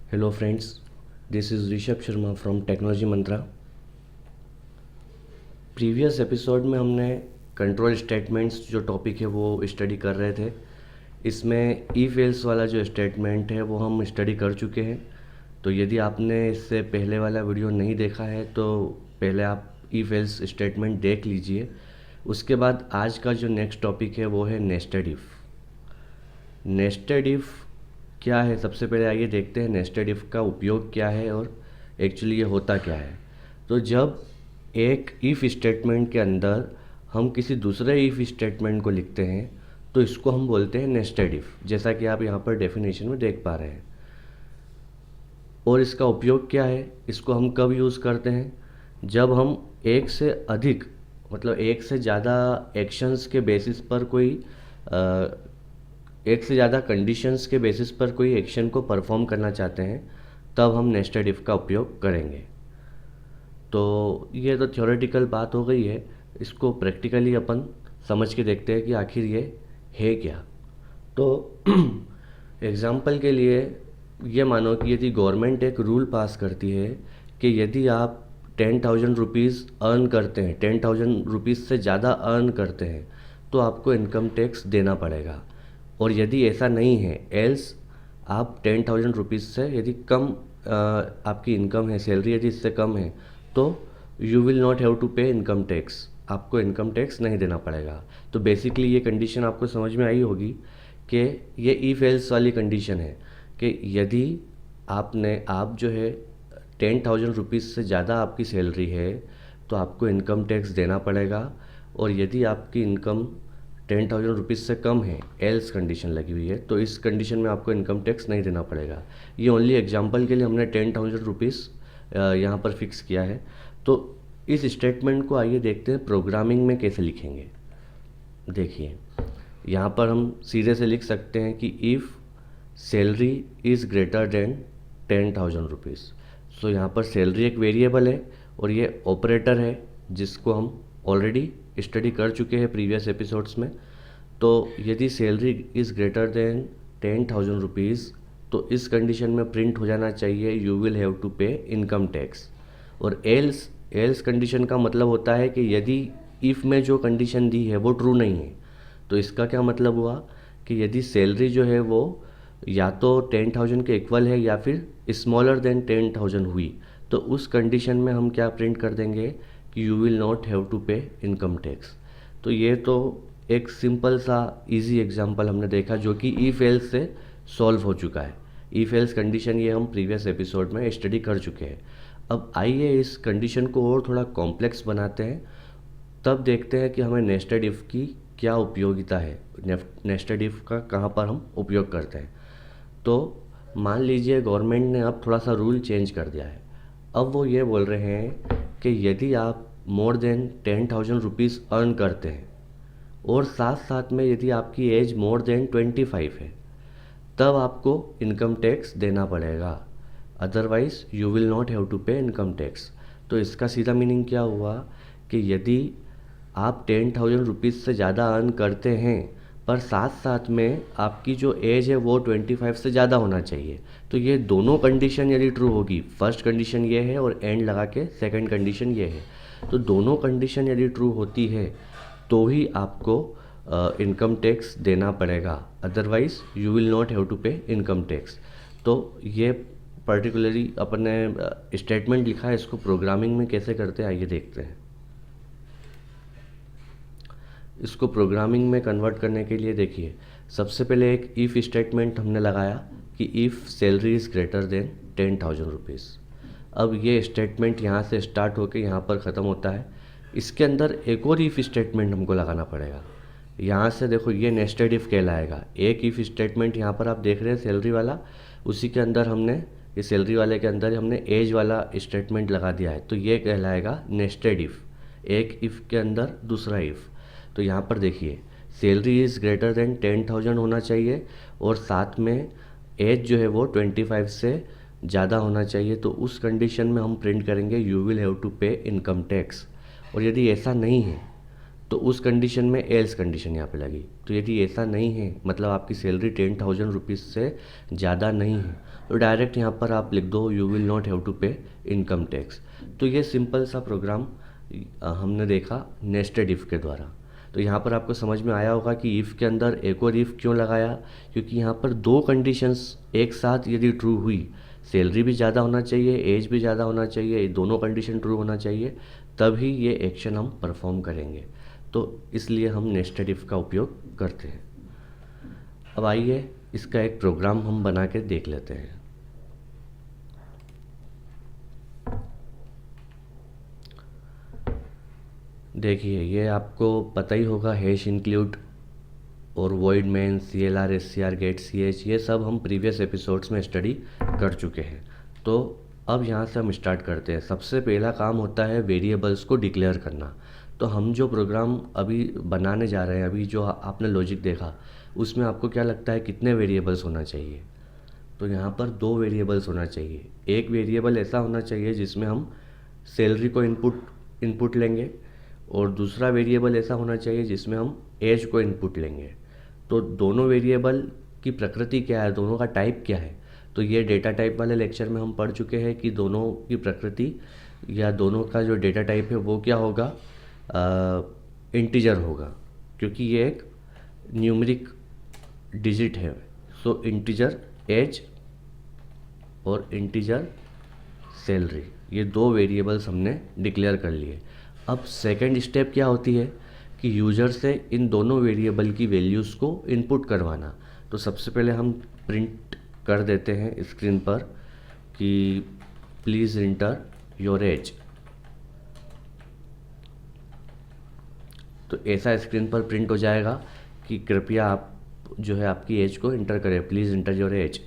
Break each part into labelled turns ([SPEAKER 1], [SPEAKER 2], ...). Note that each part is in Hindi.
[SPEAKER 1] Hello friends, this is Rishabh Sharma from Technology Mantra। Previous episode में हमने कंट्रोल स्टेटमेंट्स जो टॉपिक है वो स्टडी कर रहे थे। इसमें इफ एल्स वाला जो स्टेटमेंट है वो हम स्टडी कर चुके हैं। तो यदि आपने इससे पहले वाला वीडियो नहीं देखा है तो पहले आप इफ एल्स स्टेटमेंट देख लीजिए। उसके बाद आज का जो नेक्स्ट टॉपिक है वो है नेस्टेड इफ़। नेस्टेड इफ़ क्या है, सबसे पहले आइए देखते हैं नेस्टेड इफ़ का उपयोग क्या है और एक्चुअली ये होता क्या है। तो जब एक इफ़ स्टेटमेंट के अंदर हम किसी दूसरे इफ़ स्टेटमेंट को लिखते हैं तो इसको हम बोलते हैं नेस्टेड इफ़, जैसा कि आप यहाँ पर डेफिनेशन में देख पा रहे हैं। और इसका उपयोग क्या है, इसको हम कब यूज़ करते हैं, जब हम एक से अधिक मतलब एक से ज़्यादा एक्शंस के बेसिस पर कोई एक से ज़्यादा कंडीशंस के बेसिस पर कोई एक्शन को परफॉर्म करना चाहते हैं, तब हम नेस्टेड इफ़ का उपयोग करेंगे। तो ये तो थ्योरेटिकल बात हो गई है, इसको प्रैक्टिकली अपन समझ के देखते हैं कि आखिर ये है क्या। तो एग्ज़ाम्पल के लिए ये मानो कि यदि गवर्नमेंट एक रूल पास करती है कि यदि आप 10,000 रुपीज़ अर्न करते हैं, 10,000 रुपीज़ से ज़्यादा अर्न करते हैं तो आपको इनकम टैक्स देना पड़ेगा। और यदि ऐसा नहीं है, एल्स आप 10,000 रुपीज़ से यदि कम आपकी इनकम है, सैलरी यदि इससे कम है तो you will not have to pay income tax, आपको इनकम टैक्स नहीं देना पड़ेगा। तो बेसिकली ये कंडीशन आपको समझ में आई होगी कि ये इफ एल्स वाली कंडीशन है कि यदि आप जो है 10,000 रुपीज़ से ज़्यादा आपकी सैलरी है तो आपको इनकम टैक्स देना पड़ेगा। और यदि आपकी इनकम 10,000 रुपीज़ से कम है, एल्स कंडीशन लगी हुई है, तो इस कंडीशन में आपको इनकम टैक्स नहीं देना पड़ेगा। ये ओनली एग्जांपल के लिए हमने 10,000 रुपीज़ यहाँ पर फिक्स किया है। तो इस स्टेटमेंट को आइए देखते हैं प्रोग्रामिंग में कैसे लिखेंगे। देखिए यहाँ पर हम सीधे से लिख सकते हैं कि if salary is greater than 10,000 rupees. सो यहाँ पर सैलरी एक वेरिएबल है और ये ऑपरेटर है जिसको हम ऑलरेडी स्टडी कर चुके हैं प्रीवियस एपिसोड्स में। तो यदि salary is greater than 10,000 rupees तो इस कंडीशन में प्रिंट हो जाना चाहिए you will have to pay income tax. और एल्स कंडीशन का मतलब होता है कि यदि इफ़ में जो कंडीशन दी है वो ट्रू नहीं है, तो इसका क्या मतलब हुआ कि यदि सैलरी जो है वो या तो 10,000 के इक्वल है या फिर स्मॉलर देन 10,000 हुई, तो उस कंडीशन में हम क्या प्रिंट कर देंगे कि you will not have to pay income tax. तो ये तो एक सिंपल सा इजी एग्जांपल हमने देखा जो कि इफ एल्स से सॉल्व हो चुका है। इफ एल्स कंडीशन ये हम प्रीवियस एपिसोड में स्टडी कर चुके हैं। अब आइए इस कंडीशन को और थोड़ा कॉम्प्लेक्स बनाते हैं, तब देखते हैं कि हमें नेस्टेड इफ़ की क्या उपयोगिता है, नेस्टेड इफ़ का कहाँ पर हम उपयोग करते हैं। तो मान लीजिए गवर्नमेंट ने अब थोड़ा सा रूल चेंज कर दिया है। अब वो ये बोल रहे हैं कि यदि आप मोर देन 10,000 रुपीज़ अर्न करते हैं और साथ साथ में यदि आपकी एज मोर देन 25 है, तब आपको इनकम टैक्स देना पड़ेगा, otherwise you will not have to pay income tax. तो इसका सीधा मीनिंग क्या हुआ कि यदि आप 10,000 रुपीज़ से ज़्यादा अर्न करते हैं पर साथ साथ में आपकी जो एज है वो 25 से ज़्यादा होना चाहिए, तो ये दोनों कंडीशन यदि ट्रू होगी, फर्स्ट कंडीशन ये है और एंड लगा के सेकंड कंडीशन ये है, तो दोनों कंडीशन यदि ट्रू होती है तो ही आपको इनकम टैक्स देना पड़ेगा, otherwise you will not have to pay income tax. तो ये पर्टिकुलरली अपने स्टेटमेंट लिखा है, इसको प्रोग्रामिंग में कैसे करते हैं आइए देखते हैं। इसको प्रोग्रामिंग में कन्वर्ट करने के लिए देखिए, सबसे पहले एक इफ़ स्टेटमेंट हमने लगाया कि if salary is greater than 10,000 rupees. अब ये स्टेटमेंट यहाँ से स्टार्ट होकर यहाँ पर ख़त्म होता है। इसके अंदर एक और इफ़ स्टेटमेंट हमको लगाना पड़ेगा। यहाँ से देखो ये नेस्टेड इफ़ कहलाएगा। एक इफ़ स्टेटमेंट यहाँ पर आप देख रहे हैं सैलरी वाला, उसी के अंदर हमने ये सैलरी वाले के अंदर हमने एज वाला स्टेटमेंट लगा दिया है, तो ये कहलाएगा नेस्टेड इफ़। एक इफ़ के अंदर दूसरा इफ़। तो यहाँ पर देखिए सैलरी इज़ ग्रेटर देन 10,000 होना चाहिए और साथ में एज जो है वो 25 से ज़्यादा होना चाहिए, तो उस कंडीशन में हम प्रिंट करेंगे you will have to pay income tax. और यदि ऐसा नहीं है तो तो उस कंडीशन में एल्स कंडीशन यहाँ पे लगी। तो यदि ऐसा नहीं है, मतलब आपकी सैलरी 10,000 रुपीज़ से ज़्यादा नहीं है, तो डायरेक्ट यहाँ पर आप लिख दो you will not have to pay income tax. तो ये सिंपल सा प्रोग्राम हमने देखा नेस्टेड इफ़ के द्वारा। तो यहाँ पर आपको समझ में आया होगा कि इफ़ के अंदर एक और इफ़ क्यों लगाया, क्योंकि यहाँ पर दो कंडीशंस एक साथ यदि ट्रू हुई, सैलरी भी ज़्यादा होना चाहिए, एज भी ज़्यादा होना चाहिए, दोनों कंडीशन ट्रू होना चाहिए, तभी ये एक्शन हम परफॉर्म करेंगे। तो इसलिए हम नेस्टेड इफ़ का उपयोग करते हैं। अब आइए इसका एक प्रोग्राम हम बना के देख लेते हैं। देखिए, ये आपको पता ही होगा, हैश इंक्लूड और void main, CLR, SCR, get CH, ये सब हम प्रीवियस एपिसोड्स में स्टडी कर चुके हैं। तो अब यहाँ से हम स्टार्ट करते हैं। सबसे पहला काम होता है वेरिएबल्स को डिक्लेयर करना। तो हम जो प्रोग्राम अभी बनाने जा रहे हैं, अभी जो आपने लॉजिक देखा, उसमें आपको क्या लगता है कितने वेरिएबल्स होना चाहिए? तो यहाँ पर दो वेरिएबल्स होना चाहिए। एक वेरिएबल ऐसा होना चाहिए जिसमें हम सैलरी को इनपुट लेंगे, और दूसरा वेरिएबल ऐसा होना चाहिए जिसमें हम एज को इनपुट लेंगे। तो दोनों वेरिएबल की प्रकृति क्या है, दोनों का टाइप क्या है? तो ये डेटा टाइप वाले लेक्चर में हम पढ़ चुके हैं कि दोनों की प्रकृति या दोनों का जो डेटा टाइप है वो क्या होगा, इंटीजर होगा, क्योंकि ये एक न्यूमेरिक डिजिट है। सो इंटीजर एज और इंटीजर सैलरी, ये दो वेरिएबल्स हमने डिक्लेयर कर लिए। अब सेकंड स्टेप क्या होती है कि यूज़र से इन दोनों वेरिएबल की वैल्यूज़ को इनपुट करवाना। तो सबसे पहले हम प्रिंट कर देते हैं स्क्रीन पर कि प्लीज़ इंटर योर एज। तो ऐसा स्क्रीन पर प्रिंट हो जाएगा कि कृपया आप जो है आपकी एज को इंटर करें, प्लीज़ इंटर योर एज।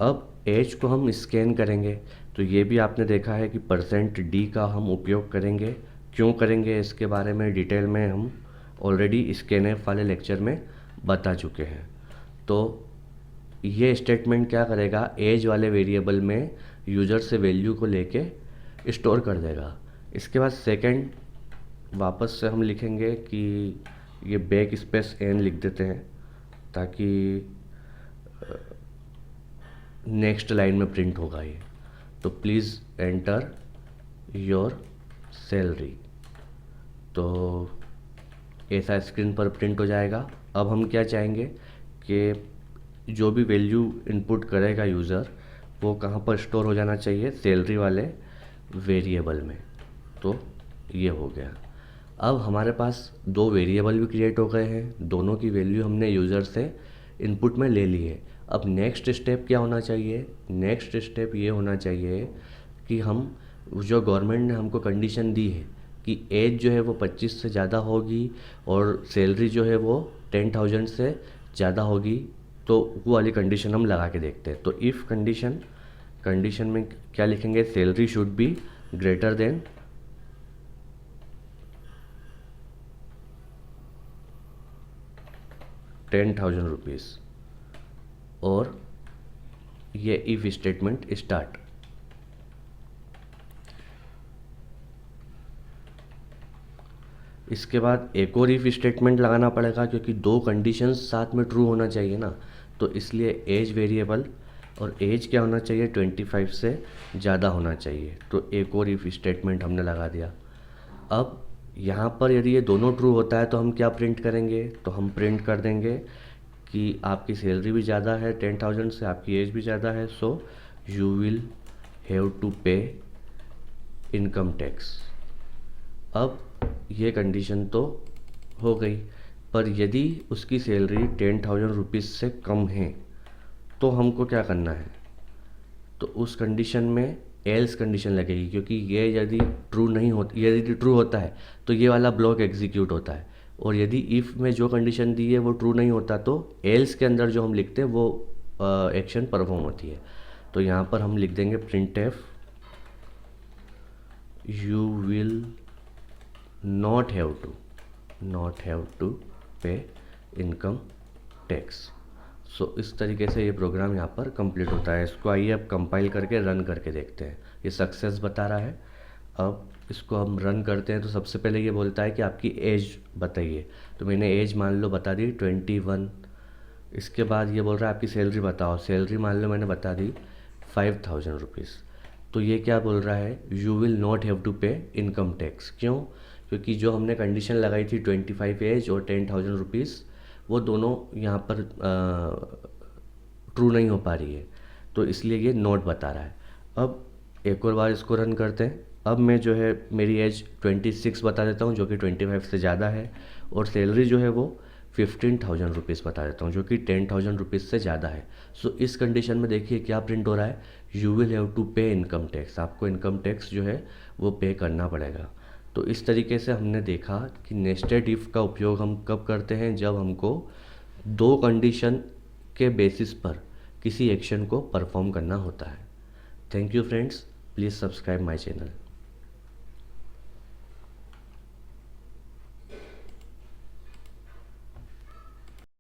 [SPEAKER 1] अब एज को हम स्कैन करेंगे। तो ये भी आपने देखा है कि %D का हम उपयोग करेंगे। क्यों करेंगे इसके बारे में डिटेल में हम ऑलरेडी स्कैनएफ वाले लेक्चर में बता चुके हैं। तो ये स्टेटमेंट क्या करेगा, एज वाले वेरिएबल में यूज़र से वैल्यू को लेके स्टोर कर देगा। इसके बाद सेकंड वापस से हम लिखेंगे कि ये बैक स्पेस n लिख देते हैं ताकि नेक्स्ट लाइन में प्रिंट होगा ये। तो प्लीज़ एंटर योर सैलरी। तो ऐसा स्क्रीन पर प्रिंट हो जाएगा। अब हम क्या चाहेंगे कि जो भी वैल्यू इनपुट करेगा यूज़र, वो कहाँ पर स्टोर हो जाना चाहिए, सैलरी वाले वेरिएबल में। तो ये हो गया। अब हमारे पास दो वेरिएबल भी क्रिएट हो गए हैं, दोनों की वैल्यू हमने यूज़र से इनपुट में ले ली है। अब नेक्स्ट स्टेप क्या होना चाहिए? नेक्स्ट स्टेप ये होना चाहिए कि हम जो गवर्नमेंट ने हमको कंडीशन दी है कि एज जो है वो 25 से ज़्यादा होगी और सैलरी जो है वो 10,000 से ज़्यादा होगी, तो वो वाली कंडीशन हम लगा के देखते हैं। तो इफ़ कंडीशन में क्या लिखेंगे, salary should be greater than 10,000 rupees, और ये इफ स्टेटमेंट स्टार्ट। इसके बाद एक और इफ स्टेटमेंट लगाना पड़ेगा, क्योंकि दो कंडीशंस साथ में ट्रू होना चाहिए ना। तो इसलिए एज वेरिएबल, और एज क्या होना चाहिए, 25 से ज़्यादा होना चाहिए। तो एक और इफ स्टेटमेंट हमने लगा दिया। अब यहाँ पर यदि ये दोनों ट्रू होता है तो हम क्या प्रिंट करेंगे? तो हम प्रिंट कर देंगे कि आपकी सैलरी भी ज़्यादा है 10,000 से, आपकी एज भी ज़्यादा है, so you will have to pay income tax. अब ये कंडीशन तो हो गई, पर यदि उसकी सैलरी 10,000 रुपीज़ से कम है तो हमको क्या करना है? तो उस कंडीशन में एल्स कंडीशन लगेगी, क्योंकि ये यदि ट्रू नहीं होती, यदि ट्रू होता है तो ये वाला ब्लॉक एग्जीक्यूट होता है, और यदि इफ़ में जो कंडीशन दी है वो ट्रू नहीं होता तो एल्स के अंदर जो हम लिखते हैं वो एक्शन परफॉर्म होती है। तो यहाँ पर हम लिख देंगे printf you will not have to pay income tax। सो इस तरीके से ये प्रोग्राम यहाँ पर कंप्लीट होता है। इसको आइए अब कंपाइल करके रन करके देखते हैं। ये सक्सेस बता रहा है। अब इसको हम रन करते हैं तो सबसे पहले ये बोलता है कि आपकी एज बताइए। तो मैंने एज मान लो बता दी 21। इसके बाद ये बोल रहा है आपकी सैलरी बताओ। सैलरी मान लो मैंने बता दी 5000 रुपीज़। तो ये क्या बोल रहा है, you will not have to pay income tax. क्यों? क्योंकि जो हमने कंडीशन लगाई थी 25 एज और 10,000 रुपीज़, वो दोनों यहाँ पर ट्रू नहीं हो पा रही है, तो इसलिए ये नोट बता रहा है। अब एक और बार इसको रन करते हैं। अब मैं जो है मेरी एज 26 बता देता हूँ, जो कि 25 से ज़्यादा है, और सैलरी जो है वो 15,000 रुपीज़ बता देता हूँ, जो कि 10,000 रुपीज़ से ज़्यादा है। सो इस कंडीशन में देखिए क्या प्रिंट हो रहा है, you will have to pay income tax. आपको इनकम टैक्स जो है वो पे करना पड़ेगा। तो इस तरीके से हमने देखा कि नेस्टेड इफ़ का उपयोग हम कब करते हैं, जब हमको दो कंडीशन के बेसिस पर किसी एक्शन को परफॉर्म करना होता है। Thank you friends, please subscribe my channel.